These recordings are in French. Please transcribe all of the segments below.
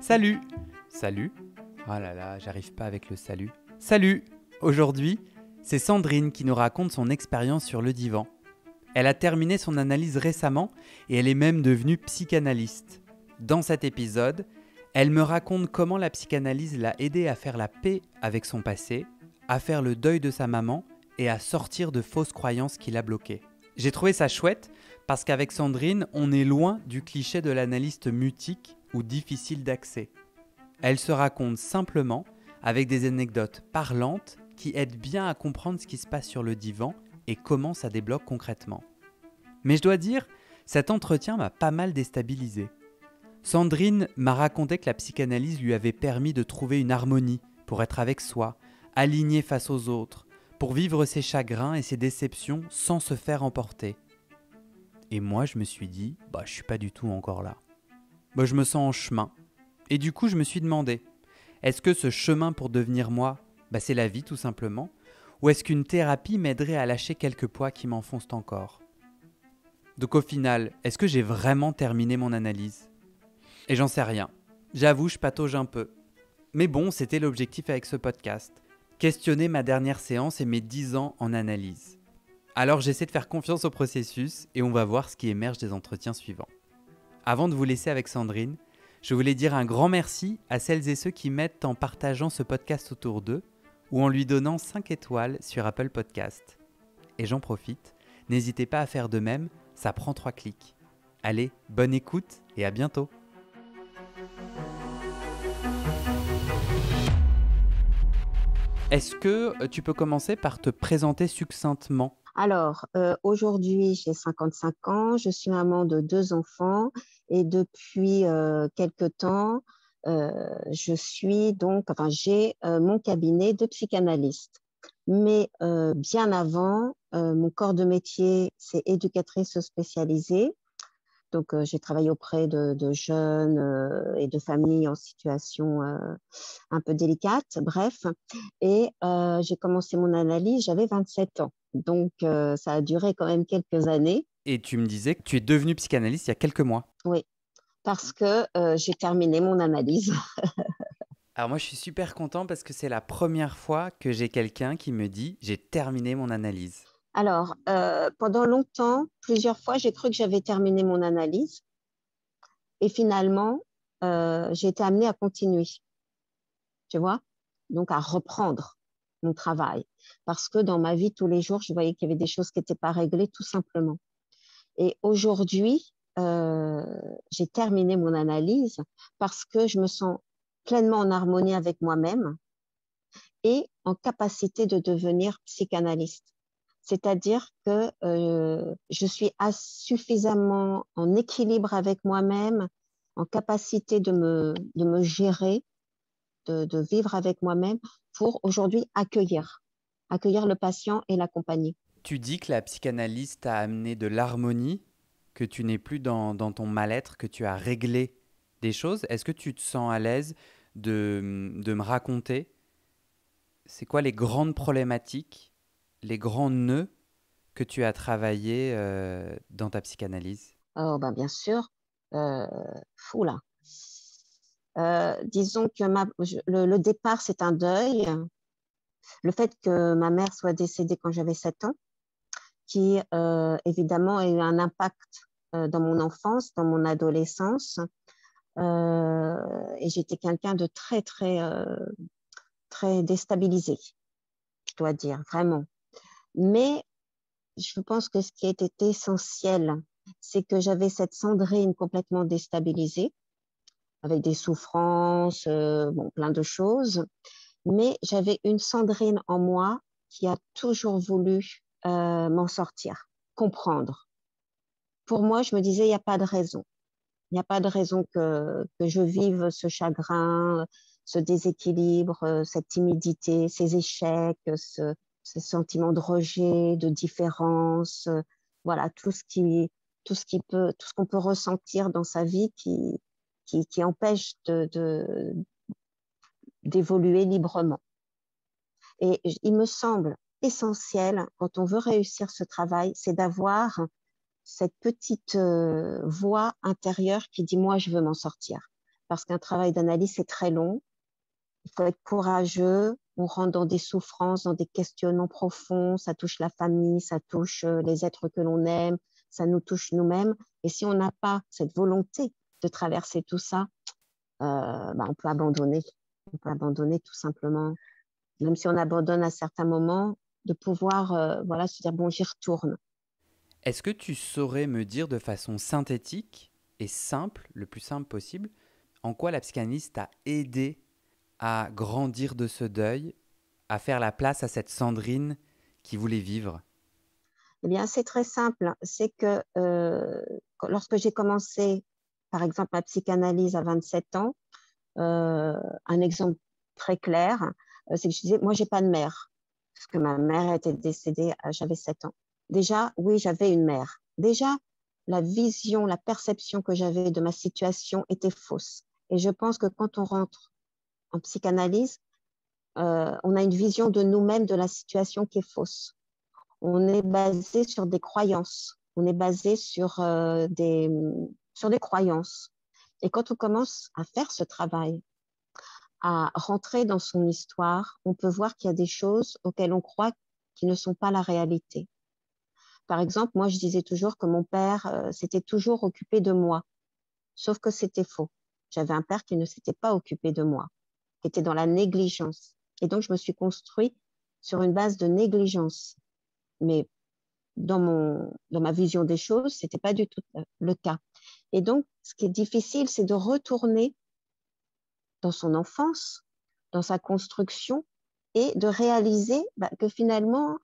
Salut! Salut? Oh là là, j'arrive pas avec le salut. Salut! Aujourd'hui, c'est Sandrine qui nous raconte son expérience sur le divan. Elle a terminé son analyse récemment et elle est même devenue psychanalyste. Dans cet épisode, elle me raconte comment la psychanalyse l'a aidée à faire la paix avec son passé, à faire le deuil de sa maman et à sortir de fausses croyances qui la bloquaient. J'ai trouvé ça chouette parce qu'avec Sandrine, on est loin du cliché de l'analyste mutique ou difficile d'accès. Elle se raconte simplement avec des anecdotes parlantes qui aident bien à comprendre ce qui se passe sur le divan et comment ça débloque concrètement. Mais je dois dire, cet entretien m'a pas mal déstabilisé. Sandrine m'a raconté que la psychanalyse lui avait permis de trouver une harmonie pour être avec soi, aligné face aux autres, pour vivre ses chagrins et ses déceptions sans se faire emporter. Et moi, je me suis dit, je suis pas du tout encore là. Je me sens en chemin. Et du coup, je me suis demandé, est-ce que ce chemin pour devenir moi, c'est la vie tout simplement? Ou est-ce qu'une thérapie m'aiderait à lâcher quelques poids qui m'enfoncent encore? Donc au final, est-ce que j'ai vraiment terminé mon analyse? Et j'en sais rien. J'avoue, je patauge un peu. Mais bon, c'était l'objectif avec ce podcast. Questionner ma dernière séance et mes 10 ans en analyse. Alors j'essaie de faire confiance au processus et on va voir ce qui émerge des entretiens suivants. Avant de vous laisser avec Sandrine, je voulais dire un grand merci à celles et ceux qui m'aident en partageant ce podcast autour d'eux ou en lui donnant 5 étoiles sur Apple Podcast. Et j'en profite, n'hésitez pas à faire de même, ça prend 3 clics. Allez, bonne écoute et à bientôt. Est-ce que tu peux commencer par te présenter succinctement? Alors, aujourd'hui, j'ai 55 ans, je suis maman de 2 enfants et depuis, quelque temps, j'ai, mon cabinet de psychanalyste. Mais, bien avant, mon corps de métier, c'est éducatrice spécialisée. Donc, j'ai travaillé auprès de jeunes, et de familles en situation, un peu délicate, bref. Et j'ai commencé mon analyse, j'avais 27 ans. Donc, ça a duré quand même quelques années. Et tu me disais que tu es devenue psychanalyste il y a quelques mois. Oui, parce que j'ai terminé mon analyse. Alors moi je suis super content parce que c'est la première fois que j'ai quelqu'un qui me dit j'ai terminé mon analyse. Alors, pendant longtemps, plusieurs fois, j'ai cru que j'avais terminé mon analyse et finalement, j'ai été amenée à continuer, tu vois? Donc à reprendre mon travail. Parce que dans ma vie, tous les jours, je voyais qu'il y avait des choses qui n'étaient pas réglées, tout simplement. Et aujourd'hui, j'ai terminé mon analyse parce que je me sens pleinement en harmonie avec moi-même et en capacité de devenir psychanalyste. C'est-à-dire que je suis suffisamment en équilibre avec moi-même, en capacité de me gérer, de vivre avec moi-même pour aujourd'hui accueillir le patient et l'accompagner. Tu dis que la psychanalyse t'a amené de l'harmonie, que tu n'es plus dans ton mal-être, que tu as réglé des choses. Est-ce que tu te sens à l'aise de me raconter c'est quoi les grandes problématiques, les grands nœuds que tu as travaillé dans ta psychanalyse? Oh, ben, bien sûr, heu, fou là. Disons que le départ, c'est un deuil. Le fait que ma mère soit décédée quand j'avais 7 ans, qui, évidemment a eu un impact, dans mon enfance, dans mon adolescence, et j'étais quelqu'un de très, très, très déstabilisé, je dois dire, vraiment. Mais je pense que ce qui était essentiel, c'est que j'avais cette Sandrine complètement déstabilisée, avec des souffrances, bon, plein de choses. Mais j'avais une Sandrine en moi qui a toujours voulu m'en sortir, comprendre. Pour moi, je me disais, il n'y a pas de raison. Il n'y a pas de raison que je vive ce chagrin, ce déséquilibre, cette timidité, ces échecs, ce sentiment de rejet, de différence, voilà, tout ce qu'on peut ressentir dans sa vie qui empêche d'évoluer librement. Et il me semble essentiel, quand on veut réussir ce travail, c'est d'avoir cette petite voix intérieure qui dit moi je veux m'en sortir parce qu'un travail d'analyse, c'est très long. Il faut être courageux. On rentre dans des souffrances, dans des questionnements profonds. Ça touche la famille, ça touche les êtres que l'on aime, ça nous touche nous-mêmes. Et si on n'a pas cette volonté de traverser tout ça, on peut abandonner. On peut abandonner tout simplement. Même si on abandonne à certains moments, de pouvoir se dire, bon, j'y retourne. Est-ce que tu saurais me dire de façon synthétique et simple, le plus simple possible, en quoi la psychanalyse t'a aidé à grandir de ce deuil, à faire la place à cette Sandrine qui voulait vivre? Eh bien, c'est très simple. C'est que lorsque j'ai commencé, par exemple, ma psychanalyse à 27 ans, un exemple très clair, c'est que je disais, moi, j'ai pas de mère, parce que ma mère était décédée, j'avais 7 ans. Déjà, oui, j'avais une mère. Déjà, la vision, la perception que j'avais de ma situation était fausse. Et je pense que quand on rentre en psychanalyse, on a une vision de nous-mêmes, de la situation qui est fausse. On est basé sur des croyances. On est basé sur des croyances. Et quand on commence à faire ce travail, à rentrer dans son histoire, on peut voir qu'il y a des choses auxquelles on croit qui ne sont pas la réalité. Par exemple, moi, je disais toujours que mon père s'était toujours occupé de moi, sauf que c'était faux. J'avais un père qui ne s'était pas occupé de moi, qui était dans la négligence. Et donc, je me suis construite sur une base de négligence. Mais dans ma vision des choses, ce n'était pas du tout le cas. Et donc, ce qui est difficile, c'est de retourner dans son enfance, dans sa construction, et de réaliser que finalement,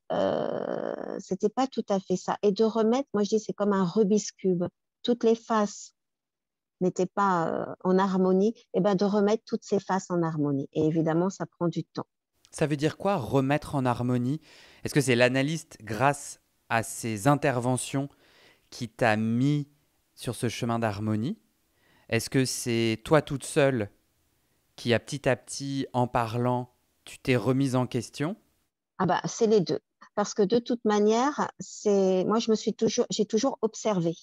c'était pas tout à fait ça. Et de remettre, moi je dis, c'est comme un Rubik's Cube. Toutes les faces n'étaient pas en harmonie, et de remettre toutes ces faces en harmonie. Et évidemment, ça prend du temps. Ça veut dire quoi, remettre en harmonie? Est-ce que c'est l'analyste, grâce à ses interventions, qui t'a mis sur ce chemin d'harmonie? Est-ce que c'est toi toute seule qui a petit à petit, en parlant, tu t'es remise en question? Ah c'est les deux. Parce que de toute manière, moi, j'ai toujours observé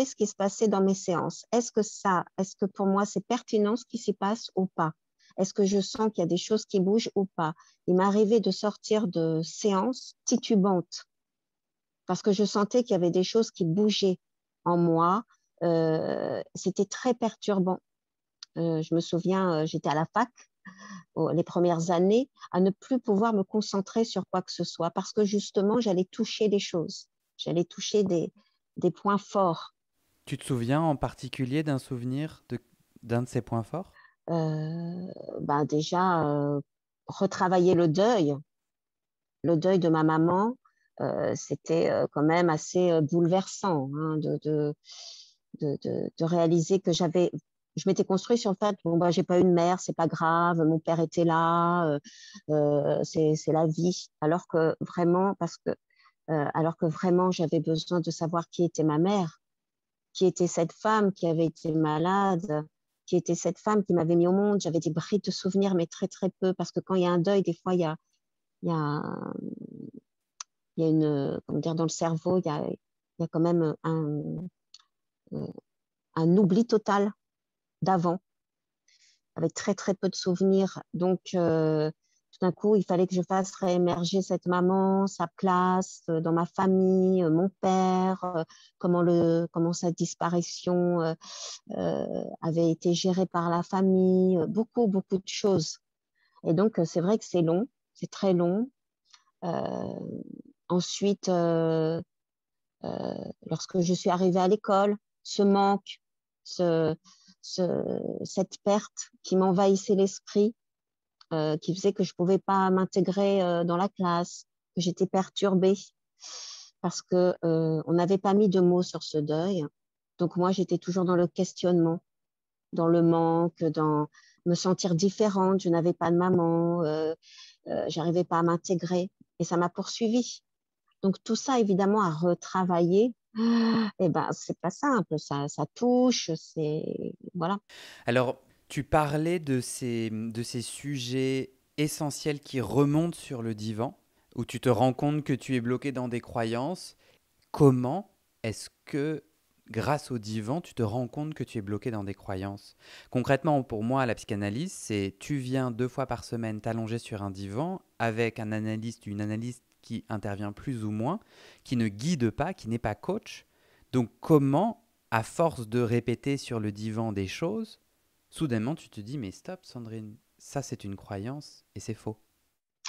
ce qui se passait dans mes séances. Est-ce que pour moi, c'est pertinent ce qui s'y passe ou pas? Est-ce que je sens qu'il y a des choses qui bougent ou pas? Il m'est arrivé de sortir de séances titubantes parce que je sentais qu'il y avait des choses qui bougeaient en moi. C'était très perturbant. Je me souviens, j'étais à la fac les premières années, à ne plus pouvoir me concentrer sur quoi que ce soit parce que justement, j'allais toucher des choses. J'allais toucher des points forts. Tu te souviens en particulier d'un souvenir d'un de ces points forts? Déjà, retravailler le deuil de ma maman, c'était quand même assez bouleversant hein, de réaliser que je m'étais construite sur le fait, bon, j'ai pas eu de mère, c'est pas grave, mon père était là, c'est la vie. Alors que vraiment, j'avais besoin de savoir qui était ma mère, qui était cette femme qui avait été malade, qui était cette femme qui m'avait mis au monde. J'avais des brides de souvenirs, mais très, très peu, parce que quand il y a un deuil, des fois, il y a, il y a comment dire, dans le cerveau, il y a quand même un oubli total d'avant, avec très, très peu de souvenirs. Donc, tout d'un coup, il fallait que je fasse réémerger cette maman, sa place dans ma famille, mon père, comment sa disparition avait été gérée par la famille, beaucoup, beaucoup de choses. Et donc, c'est vrai que c'est long, c'est très long. Euh, Ensuite, lorsque je suis arrivée à l'école, ce manque, ce, cette perte qui m'envahissait l'esprit, qui faisait que je ne pouvais pas m'intégrer dans la classe, que j'étais perturbée parce que on n'avait pas mis de mots sur ce deuil. Donc moi, j'étais toujours dans le questionnement, dans le manque, dans me sentir différente. Je n'avais pas de maman, j'arrivais pas à m'intégrer et ça m'a poursuivie. Donc tout ça, évidemment, à retravailler, c'est pas simple, ça touche, c'est voilà. Alors, tu parlais de ces sujets essentiels qui remontent sur le divan, où tu te rends compte que tu es bloqué dans des croyances. Comment est-ce que grâce au divan, tu te rends compte que tu es bloqué dans des croyances. Concrètement, pour moi, la psychanalyse, c'est tu viens 2 fois par semaine t'allonger sur un divan avec un analyste, une analyste qui intervient plus ou moins, qui ne guide pas, qui n'est pas coach. Donc comment, à force de répéter sur le divan des choses, soudainement tu te dis mais stop Sandrine, ça c'est une croyance et c'est faux.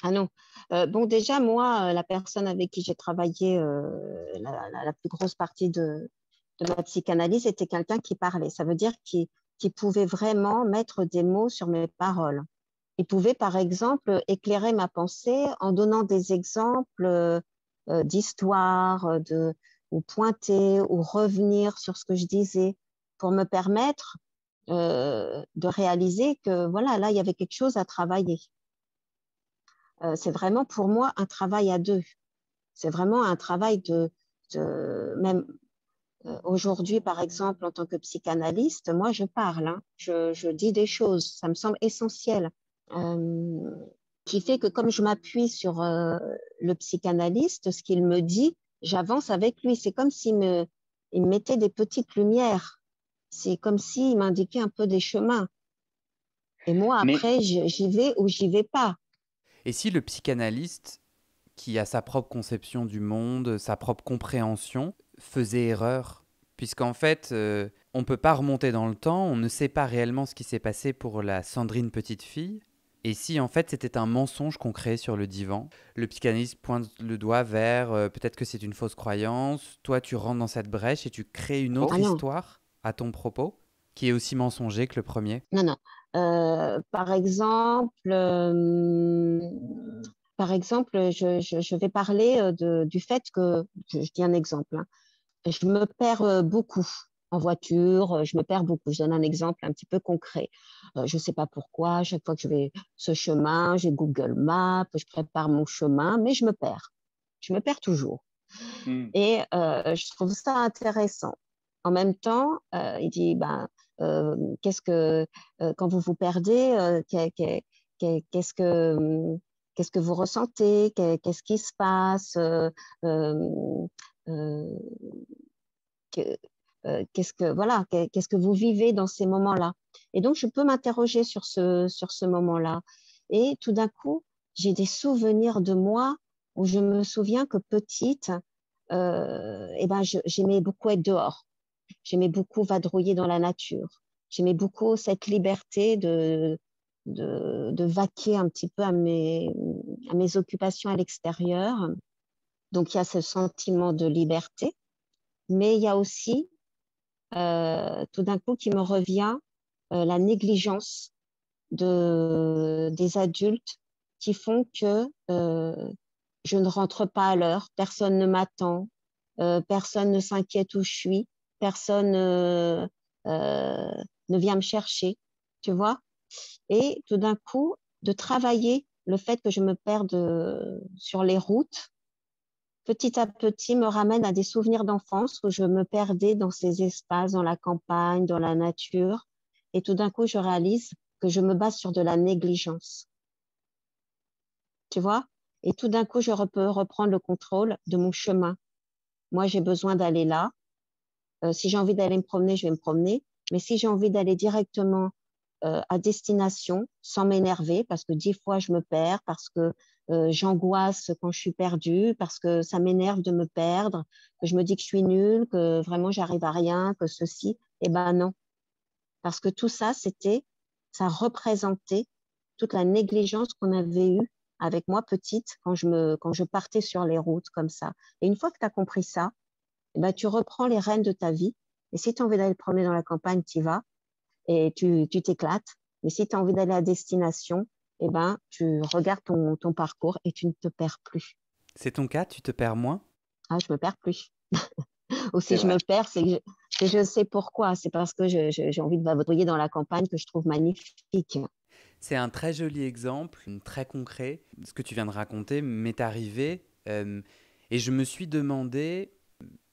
Ah non. Bon, déjà, moi, la personne avec qui j'ai travaillé la plus grosse partie de ma psychanalyse était quelqu'un qui parlait. Ça veut dire qu'il pouvait vraiment mettre des mots sur mes paroles. Il pouvait, par exemple, éclairer ma pensée en donnant des exemples d'histoires, ou pointer, ou revenir sur ce que je disais pour me permettre de réaliser que, voilà, là, il y avait quelque chose à travailler. C'est vraiment pour moi un travail à deux. C'est vraiment un travail même aujourd'hui, par exemple, en tant que psychanalyste, moi, je parle, hein, je dis des choses, ça me semble essentiel. Euh, qui fait que comme je m'appuie sur le psychanalyste, ce qu'il me dit, j'avance avec lui. C'est comme il me mettait des petites lumières. C'est comme s'il m'indiquait un peu des chemins. Et moi, Mais après, j'y vais ou j'y vais pas. et si le psychanalyste, qui a sa propre conception du monde, sa propre compréhension, faisait erreur? Puisqu'en fait, on ne peut pas remonter dans le temps, on ne sait pas réellement ce qui s'est passé pour la Sandrine petite fille. Et si en fait c'était un mensonge qu'on crée sur le divan, le psychanalyste pointe le doigt vers peut-être que c'est une fausse croyance, toi tu rentres dans cette brèche et tu crées une autre Ah non, histoire à ton propos, qui est aussi mensonger que le premier. non, non. Par exemple, je vais parler du fait que, je dis un exemple, hein, je me perds beaucoup en voiture, je me perds beaucoup. Je donne un exemple un petit peu concret. Je ne sais pas pourquoi, à chaque fois que je vais ce chemin, j'ai Google Maps, je prépare mon chemin, mais je me perds. Je me perds toujours. Hmm. Et je trouve ça intéressant. En même temps, il dit, ben, qu'est-ce que, quand vous vous perdez, qu'est-ce que, qu'est-ce que vous ressentez, qu'est-ce qui se passe, euh, euh, que- qu'est-ce que voilà, qu'est-ce que vous vivez dans ces moments-là. Et donc, je peux m'interroger sur ce moment-là. Et tout d'un coup, j'ai des souvenirs de moi où je me souviens que petite, eh ben, j'aimais beaucoup être dehors. J'aimais beaucoup vadrouiller dans la nature. J'aimais beaucoup cette liberté de vaquer un petit peu à mes occupations à l'extérieur. Donc, il y a ce sentiment de liberté, mais il y a aussi tout d'un coup qui me revient la négligence des adultes qui font que je ne rentre pas à l'heure, personne ne m'attend, personne ne s'inquiète où je suis, personne euh, ne vient me chercher, tu vois. Et tout d'un coup, de travailler le fait que je me perde sur les routes, petit à petit, me ramène à des souvenirs d'enfance où je me perdais dans ces espaces, dans la campagne, dans la nature. Et tout d'un coup, je réalise que je me base sur de la négligence, tu vois? Et tout d'un coup, peux reprendre le contrôle de mon chemin. Moi, j'ai besoin d'aller là. Si j'ai envie d'aller me promener, je vais me promener. Mais si j'ai envie d'aller directement à destination sans m'énerver, parce que 10 fois je me perds, parce que j'angoisse quand je suis perdue, parce que ça m'énerve de me perdre, que je me dis que je suis nulle, que vraiment j'arrive à rien, que ceci, eh ben non. Parce que tout ça, ça représentait toute la négligence qu'on avait eue avec moi petite quand je partais sur les routes comme ça. Et une fois que tu as compris ça, eh ben, tu reprends les rênes de ta vie. Et si tu as envie d'aller te promener dans la campagne, tu y vas et tu t'éclates. Mais si tu as envie d'aller à destination, eh ben, tu regardes ton parcours et tu ne te perds plus. C'est ton cas, tu te perds moins? Ah, je me perds plus. Ou si C'est je me vrai. perds, c'est que je sais pourquoi. C'est parce que j'ai envie de vadrouiller dans la campagne que je trouve magnifique. C'est un très joli exemple, très concret. Ce que tu viens de raconter m'est arrivé et je me suis demandé,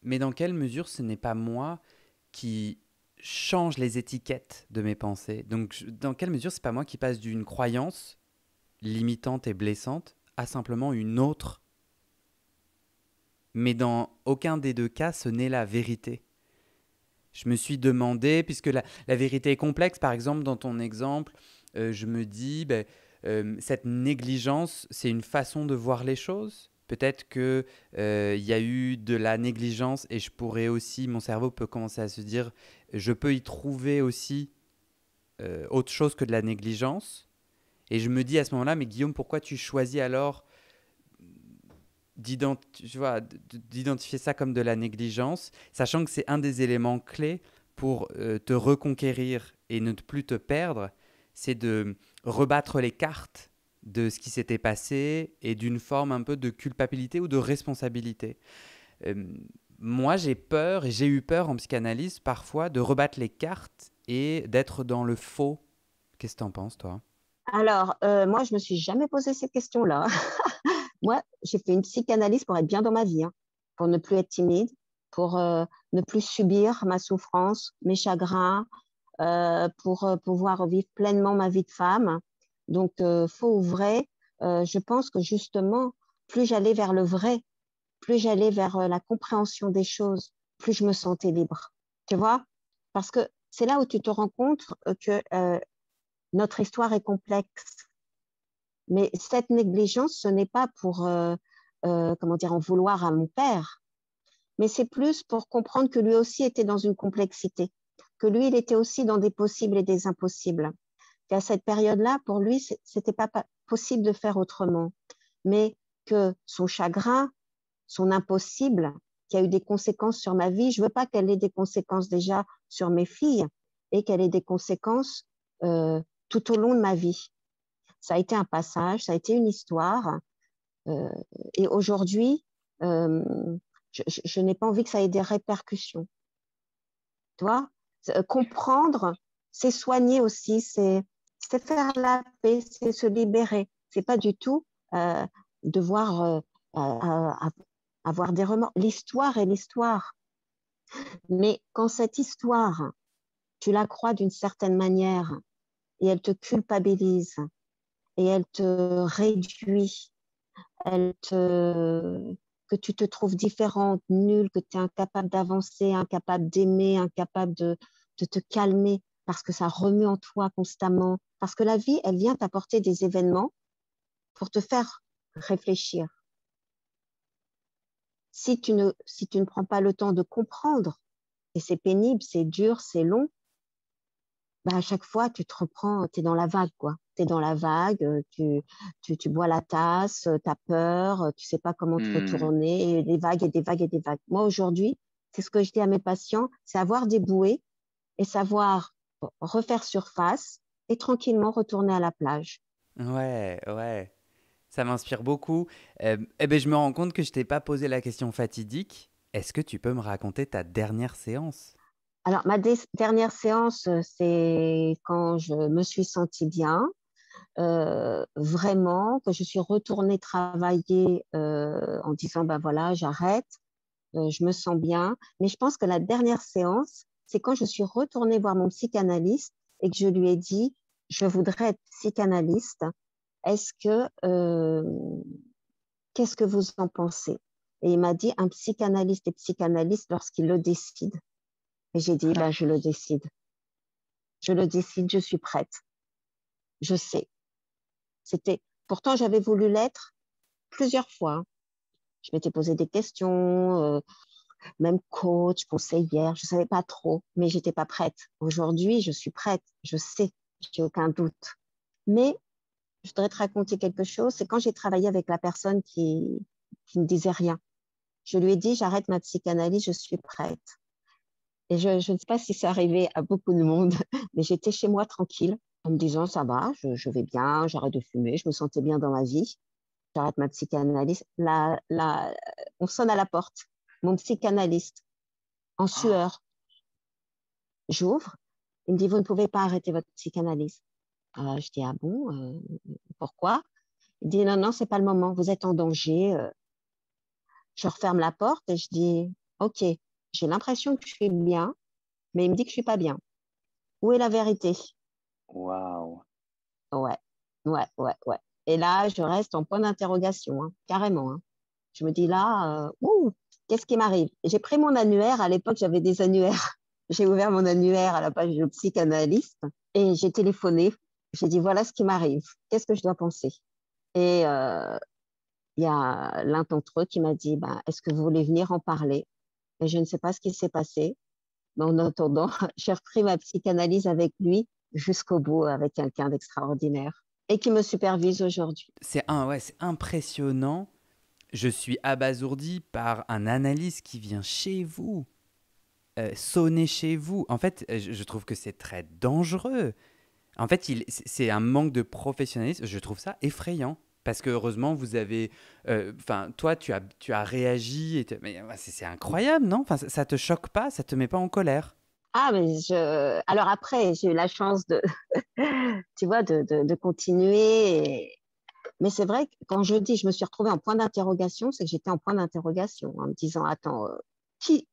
mais dans quelle mesure ce n'est pas moi qui change les étiquettes de mes pensées? Donc, dans quelle mesure c'est pas moi qui passe d'une croyance limitante et blessante à simplement une autre? Mais dans aucun des deux cas, ce n'est la vérité. Je me suis demandé, puisque la vérité est complexe, par exemple, dans ton exemple, je me dis, ben, cette négligence, c'est une façon de voir les choses. Peut-être que il y a eu de la négligence et je pourrais aussi, mon cerveau peut commencer à se dire, je peux y trouver aussi autre chose que de la négligence. Et je me dis à ce moment-là, mais Guillaume, pourquoi tu choisis alors d'identifier ça comme de la négligence, sachant que c'est un des éléments clés pour te reconquérir et ne plus te perdre, c'est de rebattre les cartes de ce qui s'était passé et d'une forme un peu de culpabilité ou de responsabilité. Euh, Moi, j'ai peur et j'ai eu peur en psychanalyse parfois de rebattre les cartes et d'être dans le faux. Qu'est-ce que t'en penses, toi? Alors, moi, je me suis jamais posé cette question-là. Moi, j'ai fait une psychanalyse pour être bien dans ma vie, hein, pour ne plus être timide, pour ne plus subir ma souffrance, mes chagrins, pour pouvoir vivre pleinement ma vie de femme. Donc, faux ou vrai, je pense que justement, plus j'allais vers le vrai, plus j'allais vers la compréhension des choses, plus je me sentais libre. Tu vois? Parce que c'est là où tu te rends compte que notre histoire est complexe. Mais cette négligence, ce n'est pas pour, comment dire, en vouloir à mon père, mais c'est plus pour comprendre que lui aussi était dans une complexité, que lui, il était aussi dans des possibles et des impossibles. Qu'à cette période-là, pour lui, c'était pas possible de faire autrement, mais que son chagrin, son impossible, qui a eu des conséquences sur ma vie, je veux pas qu'elle ait des conséquences déjà sur mes filles et qu'elle ait des conséquences tout au long de ma vie. Ça a été un passage, ça a été une histoire. Euh, et aujourd'hui, euh, je n'ai pas envie que ça ait des répercussions. Tu vois? Comprendre, c'est soigner aussi, c'est faire la paix, c'est se libérer. C'est pas du tout devoir avoir des remords. L'histoire est l'histoire. Mais quand cette histoire, tu la crois d'une certaine manière et elle te culpabilise et elle te réduit, que tu te trouves différente, nulle, que tu es incapable d'avancer, incapable d'aimer, incapable de te calmer parce que ça remue en toi constamment. Parce que la vie, elle vient t'apporter des événements pour te faire réfléchir. Si tu ne prends pas le temps de comprendre, et c'est pénible, c'est dur, c'est long, bah, à chaque fois, tu te reprends, tu es dans la vague, quoi. Tu es dans la vague, tu bois la tasse, tu as peur, tu sais pas comment te Hmm. retourner, et des vagues et des vagues et des vagues. Moi, aujourd'hui, c'est ce que je dis à mes patients, c'est avoir des bouées et savoir refaire surface et tranquillement retourner à la plage. Ouais, ouais. Ça m'inspire beaucoup. Eh ben, je me rends compte que je t'ai pas posé la question fatidique. Est-ce que tu peux me raconter ta dernière séance? Alors, ma dernière séance, c'est quand je me suis sentie bien, vraiment, que je suis retournée travailler en disant, ben voilà, j'arrête. Je me sens bien. Mais je pense que la dernière séance, c'est quand je suis retournée voir mon psychanalyste et que je lui ai dit, je voudrais être psychanalyste. Est-ce que, qu'est-ce que vous en pensez? Et il m'a dit, un psychanalyste est psychanalyste lorsqu'il le décide. Et j'ai dit, ben, je le décide. Je le décide, je suis prête. Je sais. C'était, pourtant, j'avais voulu l'être plusieurs fois, hein. Je m'étais posé des questions, même coach, conseillère, je savais pas trop, mais j'étais pas prête. Aujourd'hui, je suis prête, je sais, j'ai aucun doute. Mais je voudrais te raconter quelque chose, c'est quand j'ai travaillé avec la personne qui ne disait rien. Je lui ai dit, j'arrête ma psychanalyse, je suis prête. Et je ne sais pas si c'est arrivé à beaucoup de monde, mais j'étais chez moi tranquille, en me disant, ça va, je vais bien, j'arrête de fumer, je me sentais bien dans ma vie, j'arrête ma psychanalyse. On sonne à la porte, mon psychanalyste, en sueur. J'ouvre, il me dit, vous ne pouvez pas arrêter votre psychanalyse. Je dis, ah bon, pourquoi? Il dit, non, non, c'est pas le moment, vous êtes en danger. Je referme la porte et je dis, ok, j'ai l'impression que je suis bien, mais il me dit que je suis pas bien. Où est la vérité? Waouh. Ouais, ouais, ouais, ouais. Et là, je reste en point d'interrogation, hein, carrément, hein. Je me dis là, ouh, qu'est-ce qui m'arrive? J'ai pris mon annuaire, à l'époque, j'avais des annuaires. J'ai ouvert mon annuaire à la page de psychanalyste et j'ai téléphoné. J'ai dit, voilà ce qui m'arrive. Qu'est-ce que je dois penser? Et il y a l'un d'entre eux qui m'a dit, ben, est-ce que vous voulez venir en parler? Et je ne sais pas ce qui s'est passé. Mais en attendant, j'ai repris ma psychanalyse avec lui jusqu'au bout, avec quelqu'un d'extraordinaire et qui me supervise aujourd'hui. Ouais, c'est impressionnant. Je suis abasourdi par un analyste qui vient chez vous, sonner chez vous. En fait, je trouve que c'est très dangereux. En fait, c'est un manque de professionnalisme. Je trouve ça effrayant. Parce que heureusement, vous avez. Enfin, toi, tu as réagi. Mais c'est incroyable, non? Enfin, ça te choque pas? Ça te met pas en colère? Ah, mais alors après, j'ai eu la chance de, tu vois, de continuer. Mais c'est vrai que quand je dis, je me suis retrouvée en point d'interrogation, c'est que j'étais en point d'interrogation en me disant, attends, qui,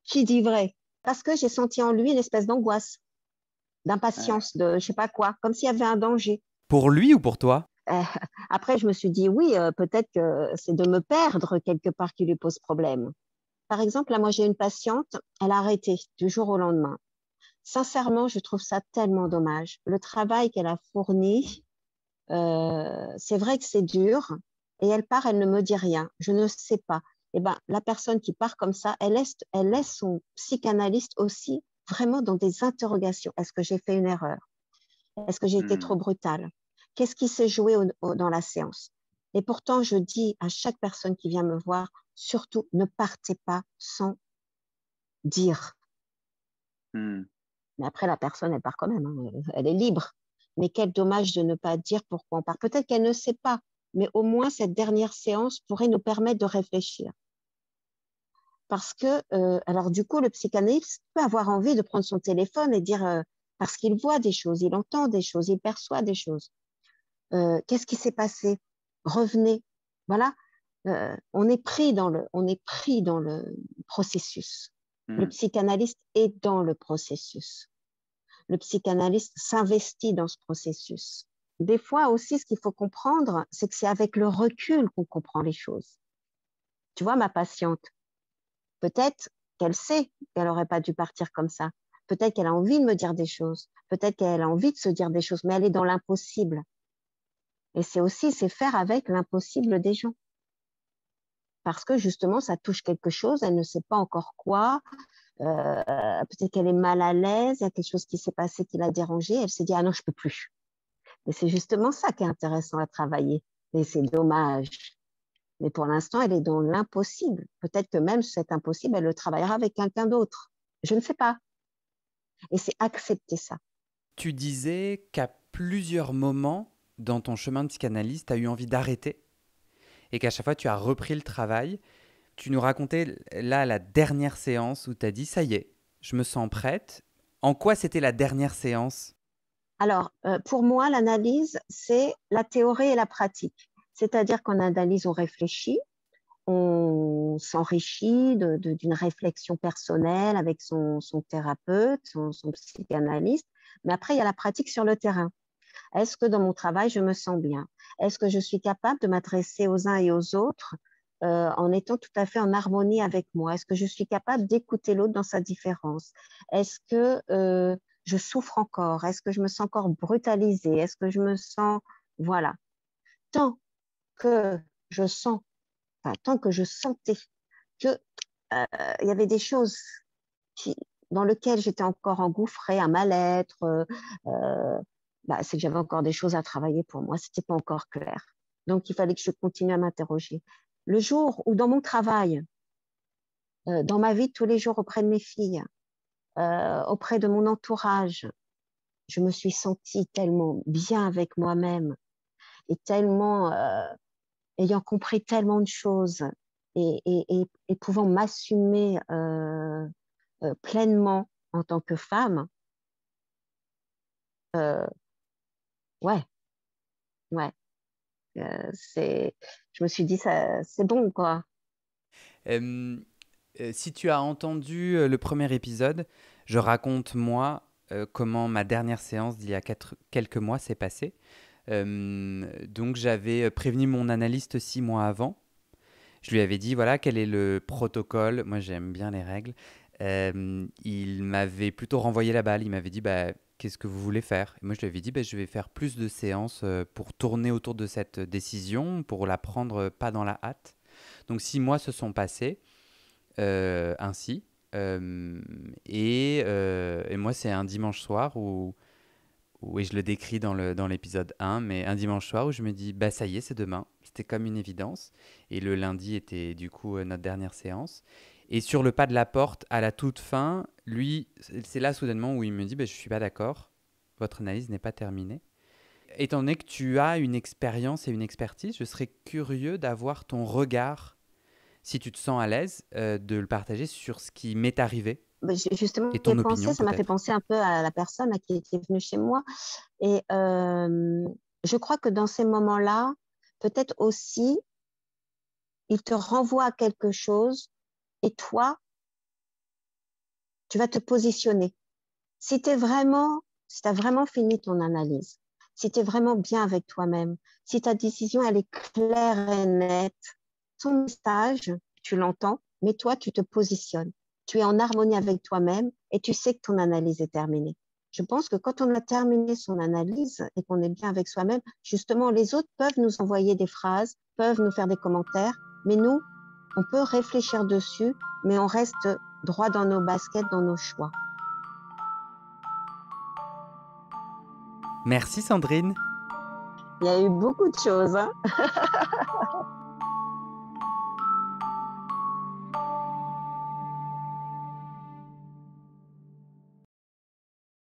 qui dit vrai? Parce que j'ai senti en lui une espèce d'angoisse, Ouais. d'impatience, de je sais pas quoi, comme s'il y avait un danger. Pour lui ou pour toi? Euh, Après, je me suis dit, oui, peut-être que c'est de me perdre quelque part qui lui pose problème. Par exemple, là, moi, j'ai une patiente, elle a arrêté du jour au lendemain. Sincèrement, je trouve ça tellement dommage. Le travail qu'elle a fourni, c'est vrai que c'est dur. Et elle part, elle ne me dit rien. Je ne sais pas. Eh ben, la personne qui part comme ça, elle laisse son psychanalyste aussi vraiment dans des interrogations. Est-ce que j'ai fait une erreur? Est-ce que j'ai été trop Hmm. brutale? Qu'est-ce qui s'est joué dans la séance? Et pourtant, je dis à chaque personne qui vient me voir, surtout, ne partez pas sans dire. Hmm. Mais après, la personne, elle part quand même, hein. Elle est libre. Mais quel dommage de ne pas dire pourquoi on part. Peut-être qu'elle ne sait pas, mais au moins cette dernière séance pourrait nous permettre de réfléchir. Parce que, alors du coup, le psychanalyste peut avoir envie de prendre son téléphone et dire, parce qu'il voit des choses, il entend des choses, il perçoit des choses. Qu'est-ce qui s'est passé? Revenez. Voilà. On est pris dans le processus. Le Hmm. psychanalyste est dans le processus. Le psychanalyste s'investit dans ce processus. Des fois aussi, ce qu'il faut comprendre, c'est que c'est avec le recul qu'on comprend les choses. Tu vois, ma patiente, peut-être qu'elle sait qu'elle n'aurait pas dû partir comme ça. Peut-être qu'elle a envie de me dire des choses. Peut-être qu'elle a envie de se dire des choses, mais elle est dans l'impossible. Et c'est faire avec l'impossible des gens. Parce que justement, ça touche quelque chose, elle ne sait pas encore quoi. Peut-être qu'elle est mal à l'aise, il y a quelque chose qui s'est passé qui l'a dérangée. Elle s'est dit, ah non, je peux plus. Et c'est justement ça qui est intéressant à travailler. Et c'est dommage. Mais pour l'instant, elle est dans l'impossible. Peut-être que même cet impossible, elle le travaillera avec quelqu'un d'autre. Je ne sais pas. Et c'est accepter ça. Tu disais qu'à plusieurs moments dans ton chemin de psychanalyse, tu as eu envie d'arrêter et qu'à chaque fois tu as repris le travail. Tu nous racontais là la dernière séance où tu as dit ça y est, je me sens prête. En quoi c'était la dernière séance? Alors, pour moi, l'analyse, c'est la théorie et la pratique. C'est-à-dire qu'en analyse, on réfléchit, on s'enrichit d'une réflexion personnelle avec son thérapeute, son psychanalyste. Mais après, il y a la pratique sur le terrain. Est-ce que dans mon travail, je me sens bien? Est-ce que je suis capable de m'adresser aux uns et aux autres en étant tout à fait en harmonie avec moi? Est-ce que je suis capable d'écouter l'autre dans sa différence? Est-ce que je souffre encore? Est-ce que je me sens encore brutalisée? Est-ce que je me sens... Voilà. Tant que je sens, enfin, tant que je sentais que il y avait des choses qui, dans lesquelles j'étais encore engouffrée, un mal-être, bah, c'est que j'avais encore des choses à travailler pour moi. C'était pas encore clair. Donc, il fallait que je continue à m'interroger. Le jour où, dans mon travail, dans ma vie de tous les jours auprès de mes filles, auprès de mon entourage, je me suis sentie tellement bien avec moi-même et tellement ayant compris tellement de choses et pouvant m'assumer pleinement en tant que femme, euh, ouais, ouais, c'est, je me suis dit, ça, c'est bon, quoi. Euh, Si tu as entendu le premier épisode, je raconte moi comment ma dernière séance d'il y a quelques mois s'est passée. Donc j'avais prévenu mon analyste 6 mois avant. Je lui avais dit voilà quel est le protocole. Moi j'aime bien les règles. il m'avait plutôt renvoyé la balle. Il m'avait dit, bah, qu'est-ce que vous voulez faire? Et moi, je lui avais dit, bah, je vais faire plus de séances pour tourner autour de cette décision, pour la prendre pas dans la hâte. Donc 6 mois se sont passés ainsi. Et moi, c'est un dimanche soir et je le décris dans l'épisode 1, mais un dimanche soir où je me dis, bah ça y est, c'est demain. C'était comme une évidence. Et le lundi était du coup notre dernière séance. Et sur le pas de la porte, à la toute fin, lui, c'est là soudainement où il me dit, bah, je suis pas d'accord, votre analyse n'est pas terminée. Étant donné que tu as une expérience et une expertise, je serais curieux d'avoir ton regard, si tu te sens à l'aise, de le partager sur ce qui m'est arrivé Ben, justement, et j'ai ton pensé, opinion ça m'a fait peut-être. penser un peu à la personne là, qui était venue chez moi. Et je crois que dans ces moments-là, peut-être aussi, il te renvoie à quelque chose et toi, tu vas te positionner. Si tu vraiment, si t'as vraiment fini ton analyse, si tu es vraiment bien avec toi-même, si ta décision, elle est claire et nette, ton message, tu l'entends, mais toi, tu te positionnes. Tu es en harmonie avec toi-même et tu sais que ton analyse est terminée. Je pense que quand on a terminé son analyse et qu'on est bien avec soi-même, justement, les autres peuvent nous envoyer des phrases, peuvent nous faire des commentaires, mais nous, on peut réfléchir dessus, mais on reste droit dans nos baskets, dans nos choix. Merci Sandrine. Il y a eu beaucoup de choses, hein.